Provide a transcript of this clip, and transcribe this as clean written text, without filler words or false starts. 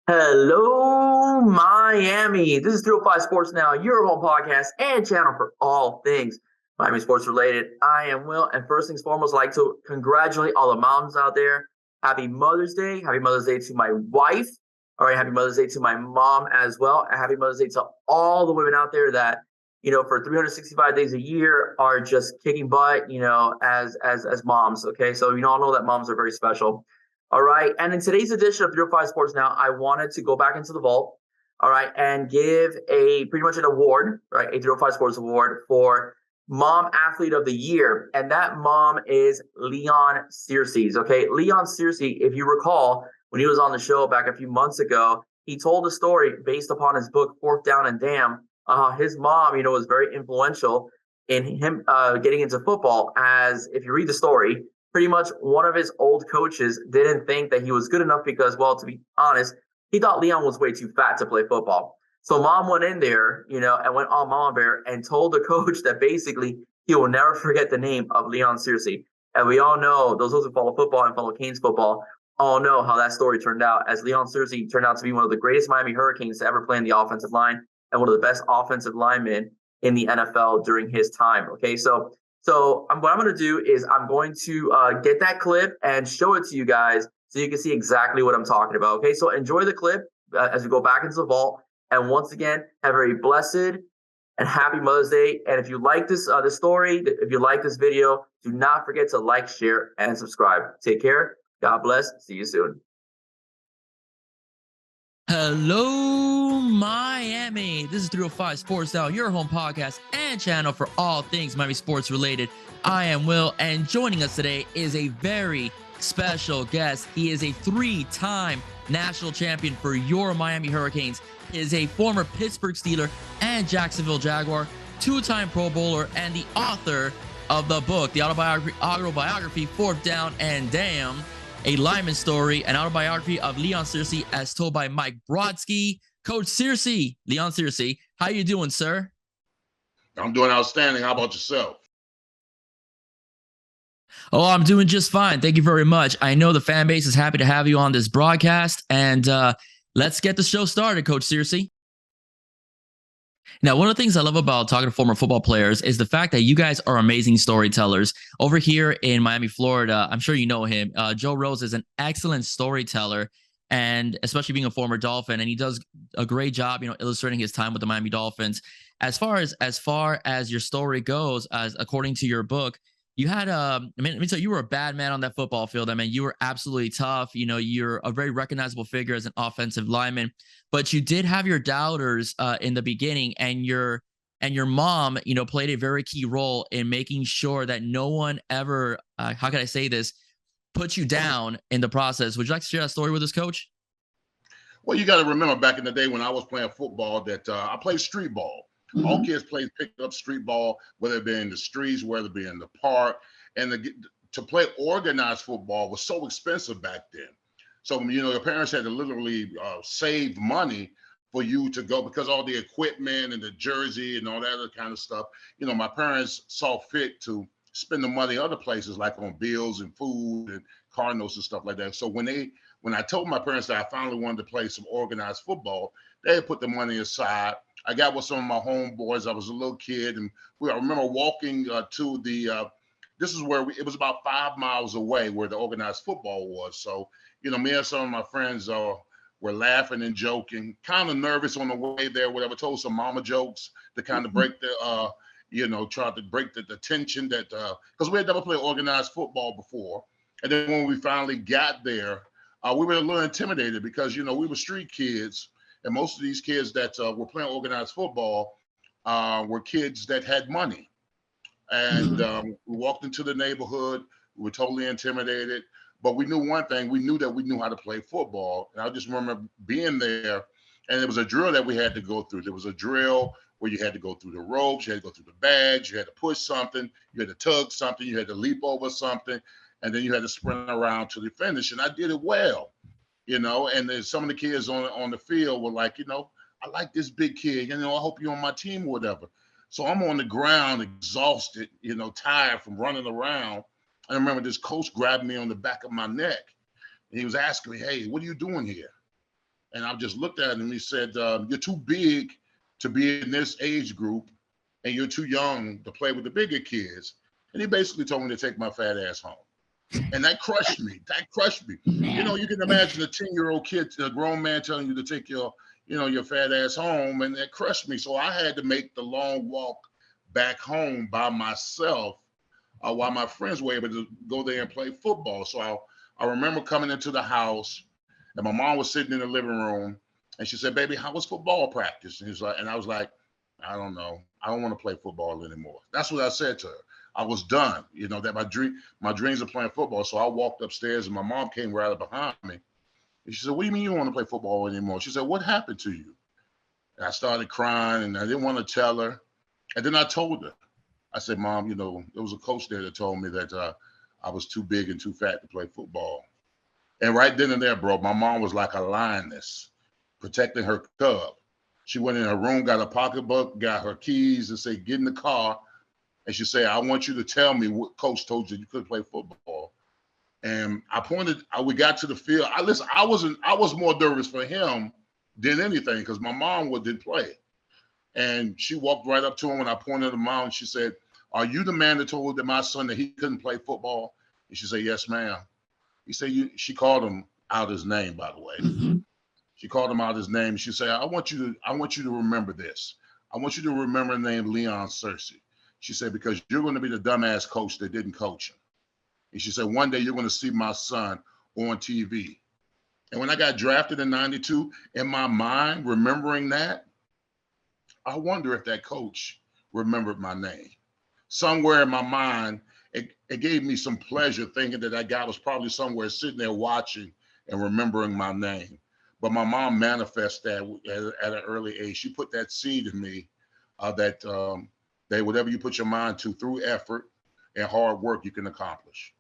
Hello, Miami. This is 305 Sports Now, your home podcast and channel for all things Miami sports related. I am Will, and first things foremost, I'd like to congratulate all the moms out there. Happy Mother's Day. Happy Mother's Day to my wife. All right, happy Mother's Day to my mom as well. And happy Mother's Day to all the women out there that, for 365 days a year are just kicking butt, as moms. Okay. So you all know that moms are very special. All right. And in today's edition of 305 Sports Now, I wanted to go back into the vault, all right, and give a pretty much an award, right? A 305 Sports Award for Mom Athlete of the Year. And that mom is Leon Searcy. Okay. Leon Searcy, if you recall, when he was on the show back a few months ago, he told a story based upon his book, Fourth Down and Damn. His mom, was very influential in him getting into football. As if you read the story, pretty much one of his old coaches didn't think that he was good enough because, well, to be honest, he thought Leon was way too fat to play football. So mom went in there, and went on Mama Bear and told the coach that basically he will never forget the name of Leon Searcy. And we all know, those who follow football and follow Canes football, all know how that story turned out, as Leon Searcy turned out to be one of the greatest Miami Hurricanes to ever play in the offensive line and one of the best offensive linemen in the NFL during his time. Okay, so what I'm going to do is I'm going to get that clip and show it to you guys so you can see exactly what I'm talking about. Okay, so enjoy the clip as we go back into the vault. And once again, have a very blessed and happy Mother's Day. And if you like this story, if you like this video, do not forget to like, share, and subscribe. Take care. God bless. See you soon. Hello, Miami. This is 305 Sports Now, your home podcast and channel for all things Miami sports related. I am Will, and joining us today is a very special guest. He is a three-time national champion for your Miami Hurricanes. He is a former Pittsburgh Steeler and Jacksonville Jaguar, two-time Pro Bowler, and the author of the book, the autobiography, Fourth Down and Damn, a lineman story, an autobiography of Leon Searcy as told by Mike Brodsky. Coach Searcy, Leon Searcy, how you doing, sir? I'm doing outstanding. How about yourself? Oh, I'm doing just fine. Thank you very much. I know the fan base is happy to have you on this broadcast, and let's get the show started, Coach Searcy. Now, one of the things I love about talking to former football players is the fact that you guys are amazing storytellers. Over here in Miami, Florida, I'm sure you know him. Joe Rose is an excellent storyteller, and especially being a former Dolphin, and he does a great job, illustrating his time with the Miami Dolphins. As far as your story goes, as according to your book, you had so you were a bad man on that football field. I mean, you were absolutely tough. You're a very recognizable figure as an offensive lineman, but you did have your doubters in the beginning, and your mom, played a very key role in making sure that no one ever, how can I say this, put you down in the process. Would you like to share that story with us, Coach? Well, you got to remember back in the day when I was playing football that I played street ball. Mm-hmm. All kids picked up street ball, whether it be in the streets, whether it be in the park. And to play organized football was so expensive back then. So, your parents had to literally save money for you to go, because all the equipment and the jersey and all that other kind of stuff, my parents saw fit to spend the money other places, like on bills and food and car notes and stuff like that. So when I told my parents that I finally wanted to play some organized football, they had put the money aside. I got with some of my homeboys. I was a little kid, and I remember walking to the, this is where it was about 5 miles away where the organized football was. So, me and some of my friends were laughing and joking, kind of nervous on the way there, whatever, told some mama jokes to kind of break the, tried to break the tension that, because we had never played organized football before. And then when we finally got there, we were a little intimidated because, we were street kids. And most of these kids that were playing organized football were kids that had money. And we walked into the neighborhood. We were totally intimidated. But we knew one thing. We knew that we knew how to play football. And I just remember being there, and there was a drill that we had to go through. There was a drill where you had to go through the ropes. You had to go through the bags. You had to push something. You had to tug something. You had to leap over something. And then you had to sprint around to the finish. And I did it well. And then some of the kids on the field were like, I like this big kid, I hope you're on my team or whatever. So I'm on the ground, exhausted, tired from running around. I remember this coach grabbed me on the back of my neck, and he was asking me, hey, what are you doing here? And I just looked at him and he said, you're too big to be in this age group and you're too young to play with the bigger kids. And he basically told me to take my fat ass home. And that crushed me. That crushed me. You know, you can imagine a 10-year-old kid, a grown man telling you to take your fat ass home, and that crushed me. So I had to make the long walk back home by myself while my friends were able to go there and play football. So I remember coming into the house, and my mom was sitting in the living room, and she said, "Baby, how was football practice?" And I was like, "I don't know. I don't want to play football anymore." That's what I said to her. I was done, that my dreams of playing football. So I walked upstairs and my mom came right up behind me. And she said, "What do you mean you don't want to play football anymore?" She said, "What happened to you?" And I started crying and I didn't want to tell her. And then I told her, I said, "Mom, there was a coach there that told me that I was too big and too fat to play football." And right then and there, bro, my mom was like a lioness protecting her cub. She went in her room, got a pocketbook, got her keys and said, "Get in the car." And she said, "I want you to tell me what coach told you couldn't play football." And we got to the field. I was more nervous for him than anything because my mom didn't play. And she walked right up to him when I pointed him out and she said, "Are you the man that told my son that he couldn't play football?" And she said, "Yes, ma'am." He said, she called him out his name, by the way. She called him out his name. She said, I want you to remember this. I want you to remember the name Leon Searcy. She said, because you're going to be the dumbass coach that didn't coach him. And she said, one day you're going to see my son on TV. And when I got drafted in 92, in my mind, remembering that, I wonder if that coach remembered my name. Somewhere in my mind, it gave me some pleasure thinking that guy was probably somewhere sitting there watching and remembering my name. But my mom manifested that at an early age. She put that seed in me that whatever you put your mind to through effort and hard work, you can accomplish.